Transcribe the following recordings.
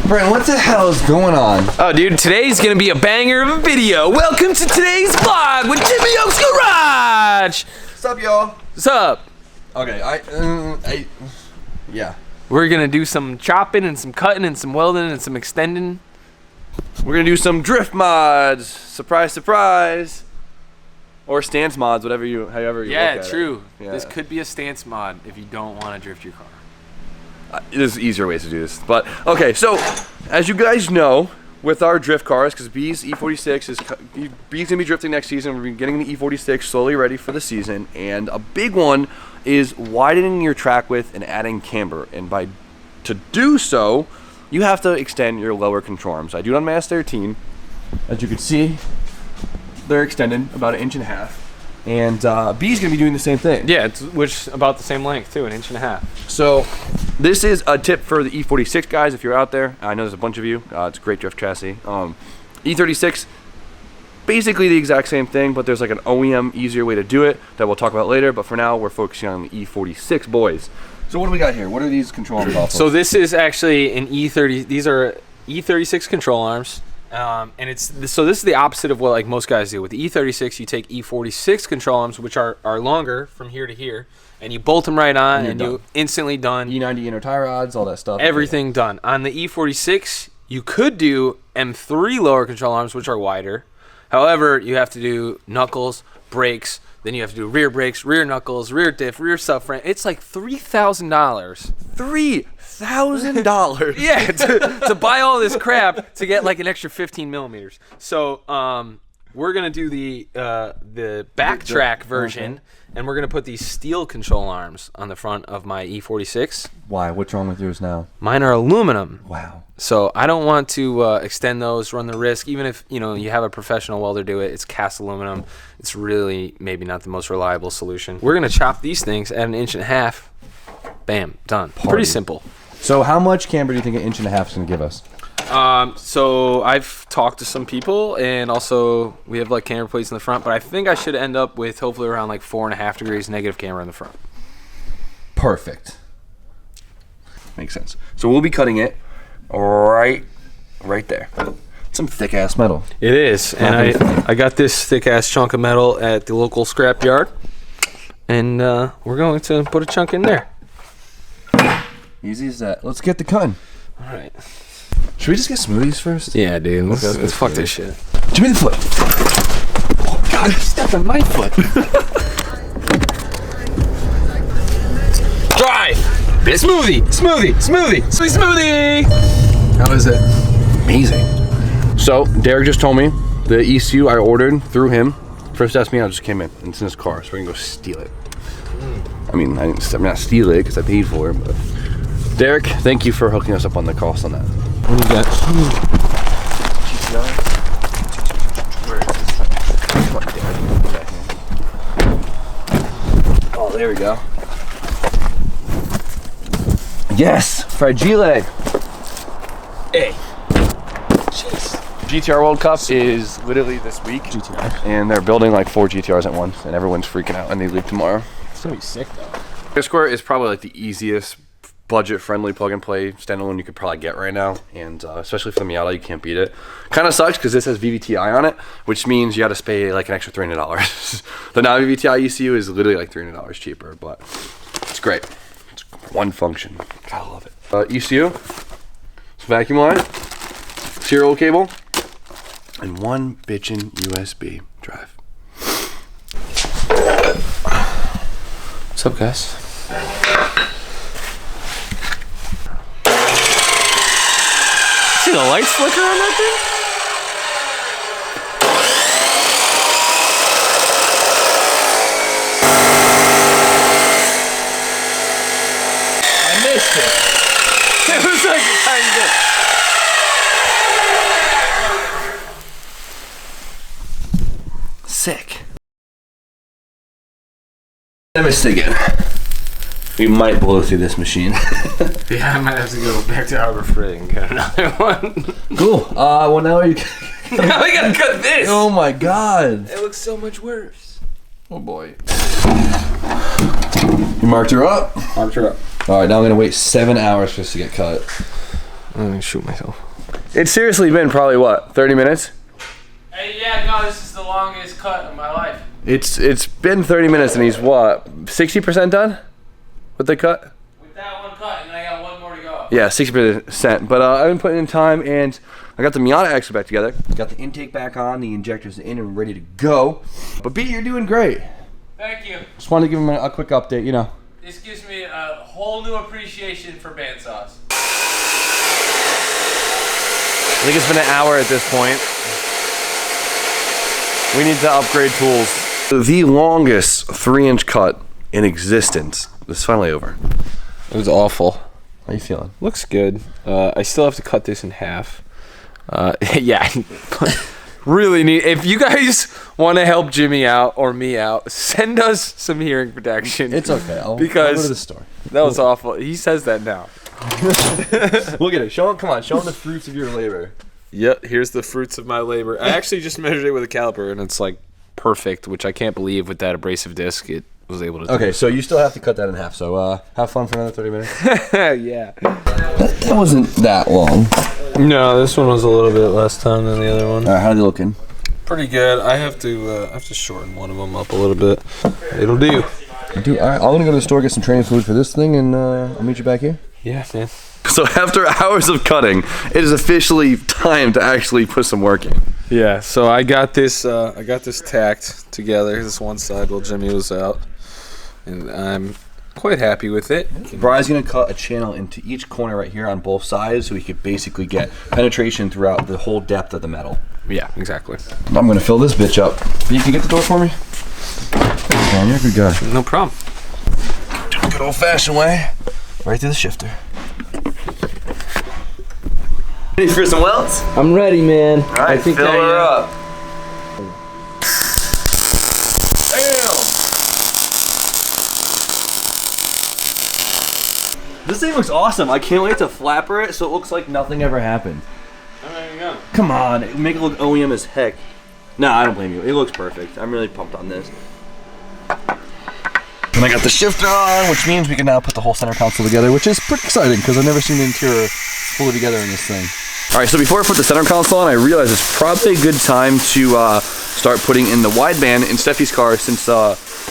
Brent, what the hell is going on? Oh, dude, today's gonna be a banger of a video. Welcome to today's vlog with Jimmy Oaks Garage. What's up, y'all? What's up? Okay, yeah. We're gonna do some chopping and some cutting and some welding and some extending. We're gonna do some drift mods. Surprise, surprise. Or stance mods, however you look at it. True. Yeah. This could be a stance mod if you don't want to drift your car. There's easier ways to do this, but okay. So, as you guys know, with our drift cars, because B's B's gonna be drifting next season. We're getting the E46 slowly ready for the season, and a big one is widening your track width and adding camber. And to do so, you have to extend your lower control arms. I do it on Mass 13. As you can see, they're extended about 1.5 inches. And B's gonna be doing the same thing. Yeah, which about the same length too, 1.5 inches. So this is a tip for the E46 guys if you're out there. I know there's a bunch of you. It's a great drift chassis. E36, basically the exact same thing, but there's like an OEM easier way to do it that we'll talk about later. But for now, we're focusing on the E46 boys. So what do we got here? What are these control arms off of? So this is actually an E30. These are E36 control arms. And this is the opposite of what like most guys do. With the E36, you take E46 control arms, which are longer from here to here, and you bolt them right on, and you're instantly done. E90 inner tie rods, all that stuff. Everything done. On the E46, you could do M3 lower control arms, which are wider. However, you have to do knuckles, brakes, then you have to do rear brakes, rear knuckles, rear diff, rear subframe. It's like $3,000. $3,000. Yeah, to buy all this crap to get like an extra 15 millimeters. So we're gonna do the backtrack version, and we're gonna put these steel control arms on the front of my E46. Why? What's wrong with yours now? Mine are aluminum. Wow. So I don't want to extend those, run the risk. Even if you have a professional welder do it, it's cast aluminum. It's really maybe not the most reliable solution. We're gonna chop these things at 1.5 inches. Bam, done. Party. Pretty simple. So how much camber do you think 1.5 inches is gonna give us? So I've talked to some people, and also we have like camber plates in the front, but I think I should end up with hopefully around like 4.5 degrees negative camber in the front. Perfect. Makes sense. So we'll be cutting it right there. Some thick ass metal. It is, and I got this thick ass chunk of metal at the local scrap yard, and we're going to put a chunk in there. Easy as that. Let's get the cutting. All right. Should we just get smoothies first? Yeah, dude. Let's fuck this shit. Give me the foot. Oh God, step on my foot. Try smoothie. How is it? Amazing. So Derek just told me the ECU I ordered through him. First asked me, I just came in. And it's in his car, so we're gonna go steal it. I mean, I'm not steal it because I paid for it, but Derek, thank you for hooking us up on the cost on that. What do you got? Where is this? Oh, there we go. Yes, fragile. Hey. Jeez. GTR World Cup is literally this week. GTR. And they're building like 4 GTRs at once, and everyone's freaking out, and they leave tomorrow. It's gonna be sick though. Square is probably like the easiest budget-friendly plug-and-play standalone you could probably get right now, and especially for the Miata, you can't beat it. Kind of sucks because this has VVT-i on it, which means you got to pay like an extra $300. The non-VVT-i ECU is literally like $300 cheaper, but it's great. It's one function. Gotta love it. ECU, vacuum line, serial cable, and one bitchin' USB drive. What's up, guys? See the lights flicker on that thing? I missed it. It was like a tiny bit. Sick. Let me stick it. We might blow through this machine. Yeah, I might have to go back to Harbor Freight and get another one. Cool. Well, now you. Now we gotta cut this. Oh my God. It looks so much worse. Oh boy. You marked her up? Marked her up. All right, now I'm gonna wait 7 hours for this to get cut. I'm gonna shoot myself. It's seriously been probably what, 30 minutes? Yeah, no, this is the longest cut of my life. It's been 30 minutes and he's what, 60% done with the cut? With that one cut, and I got one more to go. Yeah, 60%. But I've been putting in time, and I got the Miata actually back together. Got the intake back on, the injectors in and ready to go. But B, you're doing great. Thank you. Just wanted to give him a quick update, you know. This gives me a whole new appreciation for bandsaws. I think it's been an hour at this point. We need to upgrade tools. The longest 3-inch cut in existence is finally over. It was awful. How you feeling? Looks good. I still have to cut this in half. Yeah. Really neat. If you guys want to help Jimmy out or me out, send us some hearing protection. It's okay. I'll because go to the store. That was awful. He says that now. Look at it. Show him. Come on. Show him the fruits of your labor. Yep. Here's the fruits of my labor. I actually just measured it with a caliper, and it's like perfect, which I can't believe with that abrasive disc it was able to do. Okay, so you still have to cut that in half. So have fun for another 30 minutes. Yeah. That wasn't that long. No, this one was a little bit less time than the other one. All right, how are they looking? Pretty good. I have to shorten one of them up a little bit. It'll do. Dude, all right, I'm gonna go to the store, get some training food for this thing, and I'll meet you back here. Yeah, man. So after hours of cutting, it is officially time to actually put some work in. Yeah. So I got this tacked together. This one side while Jimmy was out, and I'm quite happy with it. Brian's gonna cut a channel into each corner right here on both sides, so we could basically get penetration throughout the whole depth of the metal. Yeah, exactly. I'm gonna fill this bitch up. You can get the door for me. Man, you're a good guy. No problem. Do the good old-fashioned way, right through the shifter. Ready for some welds? I'm ready, man. All right, fill her up. Damn! This thing looks awesome. I can't wait to flapper it so it looks like nothing ever happened. There you go. Come on, make it look OEM as heck. No, I don't blame you. It looks perfect. I'm really pumped on this. And I got the shifter on, which means we can now put the whole center console together, which is pretty exciting because I've never seen the interior fully together in this thing. All right, so before I put the center console on, I realized it's probably a good time to start putting in the wideband in Steffi's car. Since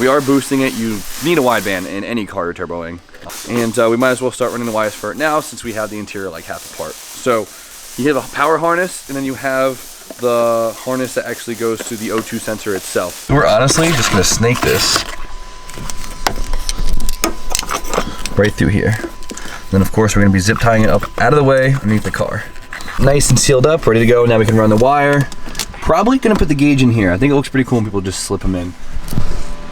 we are boosting it, you need a wideband in any car you're turboing. And we might as well start running the wires for it now since we have the interior like half apart. So you have a power harness, and then you have the harness that actually goes to the O2 sensor itself. We're honestly just gonna snake this right through here. Then of course we're gonna be zip tying it up out of the way underneath the car. Nice and sealed up, ready to go. Now we can run the wire. Probably gonna put the gauge in here. I think it looks pretty cool when people just slip them in.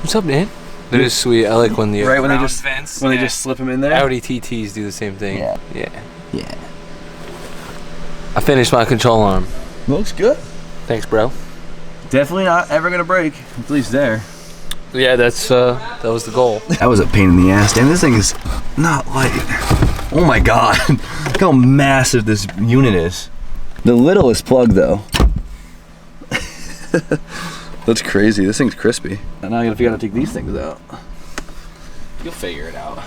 What's up, man? That is sweet. I like when the right when they just slip them in there. Audi TTs do the same thing. Yeah. Yeah. I finished my control arm. Looks good. Thanks, bro. Definitely not ever gonna break. At least there. Yeah, that was the goal. That was a pain in the ass. Damn, this thing is not light. Oh my god. Look how massive this unit is. The littlest plug though. That's crazy. This thing's crispy. And now I gotta figure out how to take these things out. You'll figure it out.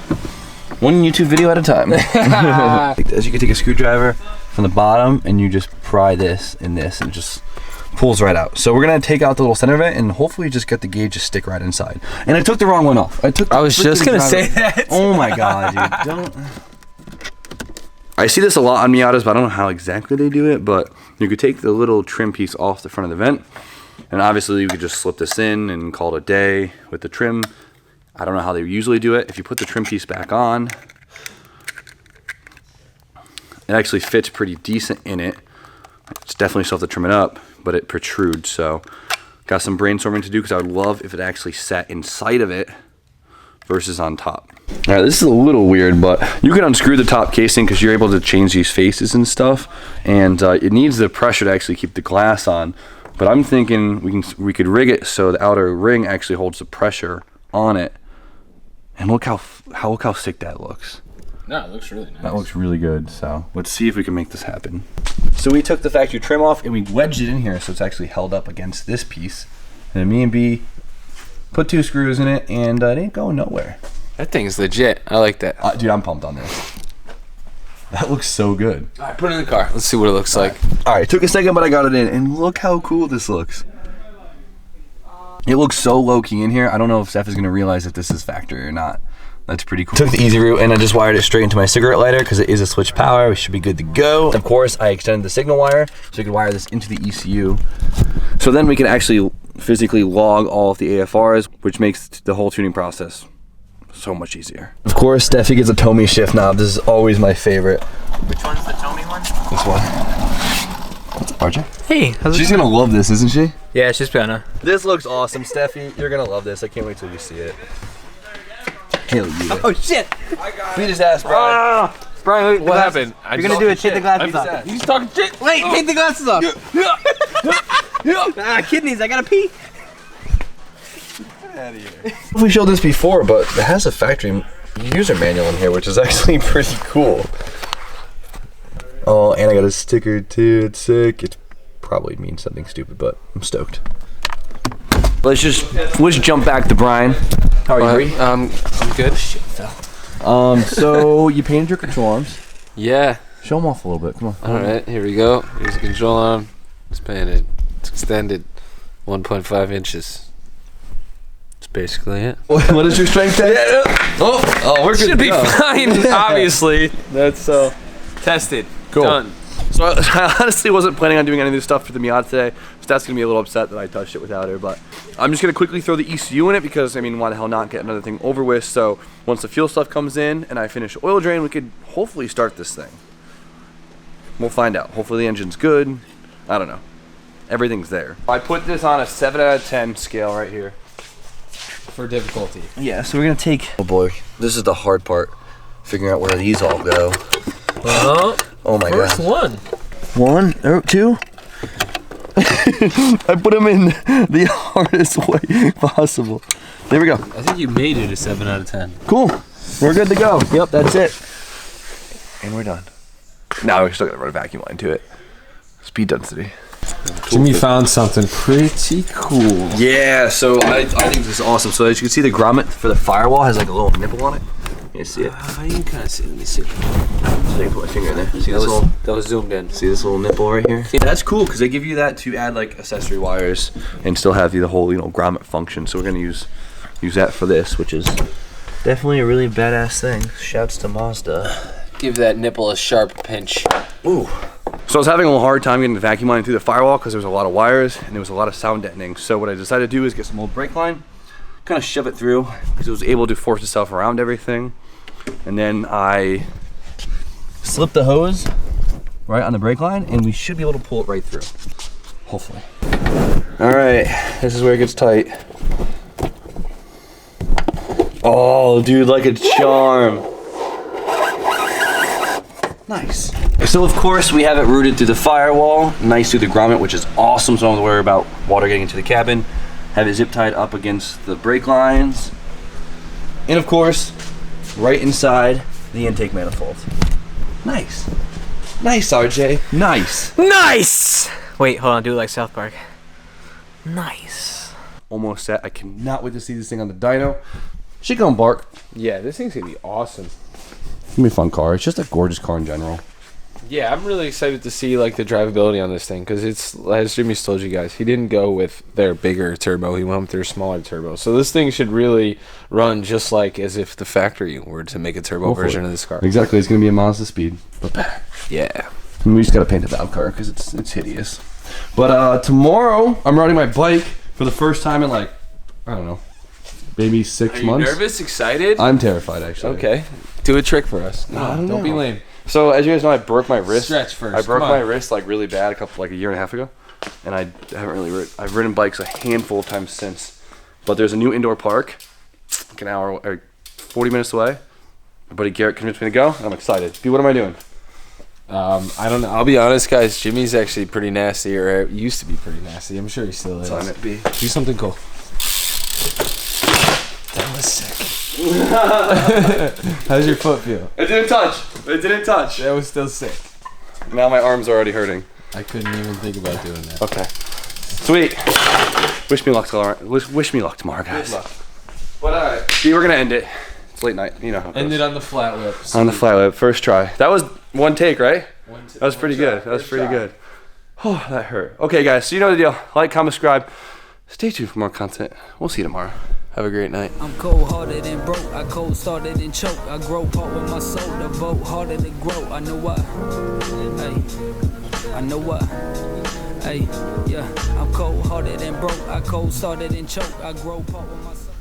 One YouTube video at a time. Like this, you can take a screwdriver from the bottom and you just pry this and this and it just pulls right out. So we're gonna take out the little center vent and hopefully just get the gauge to stick right inside. And I took the wrong one off. I was just gonna say that. Oh my god, dude. Don't. I see this a lot on Miatas, but I don't know how exactly they do it, but you could take the little trim piece off the front of the vent, and obviously you could just slip this in and call it a day with the trim. I don't know how they usually do it. If you put the trim piece back on, it actually fits pretty decent in it. It's definitely still have to trim it up, but it protrudes, so got some brainstorming to do because I would love if it actually sat inside of it versus on top. All right, this is a little weird, but you can unscrew the top casing because you're able to change these faces and stuff, and it needs the pressure to actually keep the glass on. But I'm thinking we could rig it so the outer ring actually holds the pressure on it. And look how sick that looks. No, it looks really nice. That looks really good. So let's see if we can make this happen. So we took the factory trim off and we wedged it in here so it's actually held up against this piece. And then me and B put 2 screws in it, and it ain't going nowhere. That thing's legit. I like that. Dude, I'm pumped on this. That looks so good. All right, put it in the car. Let's see what it looks like. All right, took a second, but I got it in, and look how cool this looks. It looks so low-key in here. I don't know if Steph is gonna realize if this is factory or not. That's pretty cool. Took the easy route, and I just wired it straight into my cigarette lighter because it is a switch power. We should be good to go. Of course, I extended the signal wire so we can wire this into the ECU. So then we can actually physically log all of the AFRs, which makes the whole tuning process so much easier. Of course, Steffi gets a Tomy shift knob. This is always my favorite. Which one's the Tomy one? This one. RJ? Hey, She's gonna love this, isn't she? yeah, she's gonna. This looks awesome, Steffi. You're gonna love this. I can't wait till you see it. Hell yeah. Oh shit! Beat his ass, Brian. Brian, wait, What happened? You're gonna do it. Take the glasses off. He's talking shit. Wait, take the glasses off. Kidneys, I gotta pee. We showed this before, but it has a factory user manual in here, which is actually pretty cool. Oh, and I got a sticker too. It's sick. It probably means something stupid, but I'm stoked. Let's jump back to Brian. How are you? I'm good. So you painted your control arms. Yeah. Show them off a little bit. Come on. All right, here we go. Here's the control arm. It's painted. It's extended 1.5 inches. That's basically it. What is your strength test? Oh, we're good. Should be fine, obviously. That's tested. Cool. Done. So I honestly wasn't planning on doing any of this stuff for the Miata today. Steph's gonna be a little upset that I touched it without her, but I'm just gonna quickly throw the ECU in it because I mean, why the hell not get another thing over with? So once the fuel stuff comes in and I finish oil drain, we could hopefully start this thing. We'll find out. Hopefully the engine's good. I don't know. Everything's there. I put this on a 7 out of 10 scale right here For difficulty. Yeah. So we're gonna take. Oh boy, this is the hard part. Figuring out where these all go. Oh my god. First one. One or two. I put them in the hardest way possible. There we go. I think you made it a 7 out of 10. Cool. We're good to go. Yep, that's it. And we're done. Now we're still gonna run a vacuum line to it. Speed density. Jimmy found something pretty cool. Yeah, so I think this is awesome. So as you can see, the grommet for the firewall has like a little nipple on it. You see it? You can kind of see. Let me see. So I can put my finger in there. See this little? That was zoomed in. See this little nipple right here? Yeah, that's cool because they give you that to add like accessory wires and still have the whole grommet function. So we're gonna use that for this, which is definitely a really badass thing. Shouts to Mazda. Give that nipple a sharp pinch. Ooh. So I was having a little hard time getting the vacuum line through the firewall because there was a lot of wires and there was a lot of sound deadening. So what I decided to do is get some old brake line, kind of shove it through because it was able to force itself around everything. And then I slip the hose right on the brake line and we should be able to pull it right through. Hopefully. All right, this is where it gets tight. Oh, dude, like a charm. Nice. So of course we have it routed through the firewall, nice through the grommet, which is awesome, so I don't have to worry about water getting into the cabin. Have it zip tied up against the brake lines. And of course, right inside the intake manifold. Nice. Nice, RJ. Nice. Nice! Wait, hold on, do it like South Park. Nice. Almost set. I cannot wait to see this thing on the dyno. She gonna bark. Yeah, this thing's gonna be awesome. It's gonna be a fun car. It's just a gorgeous car in general. Yeah, I'm really excited to see like the drivability on this thing because it's, as Jimmy's told you guys, he didn't go with their bigger turbo. He went with their smaller turbo. So this thing should really run just like as if the factory were to make a turbo version of this car. Exactly. It's gonna be a Mazda speed, but better. Yeah. And we just gotta paint the valve car because it's hideous. But tomorrow I'm riding my bike for the first time in like, I don't know, maybe 6 months. Nervous? Excited? I'm terrified actually. Okay. Do a trick for us. No, I don't don't be know. lame. So as you guys know, I broke my wrist. Stretch first. I broke Come on. my wrist like really bad a year and a half ago, and I haven't really I've ridden bikes a handful of times since. But there's a new indoor park, like an hour or 40 minutes away. My buddy Garrett convinced me to go, and I'm excited. B, what am I doing? I don't know. I'll be honest, guys. Jimmy's actually pretty nasty, or used to be pretty nasty. I'm sure he still is. Sign it, B. Do something cool. That was sick. How's your foot feel? It didn't touch. It didn't touch. That was still sick. Now my arm's already hurting. I couldn't even think about doing that. Okay. Sweet. Wish me luck tomorrow. Wish me luck tomorrow, guys. Good luck. But alright. B, we're gonna end it. It's late night. You know how it Ended goes. on the flat lip. On the flat lip, first try. That was one take, right? That was pretty good. That was First pretty try. good. Oh, that hurt. Okay, guys, so you know the deal. Like, comment, subscribe. Stay tuned for more content. We'll see you tomorrow. Have a great night. I'm cold-hearted and broke, I cold-started and choke. I grow part with my soul, the vote harder to grow. I know why, hey, I know why, hey, yeah. I'm cold-hearted and broke, I cold-started and choke. I grow part with my soul.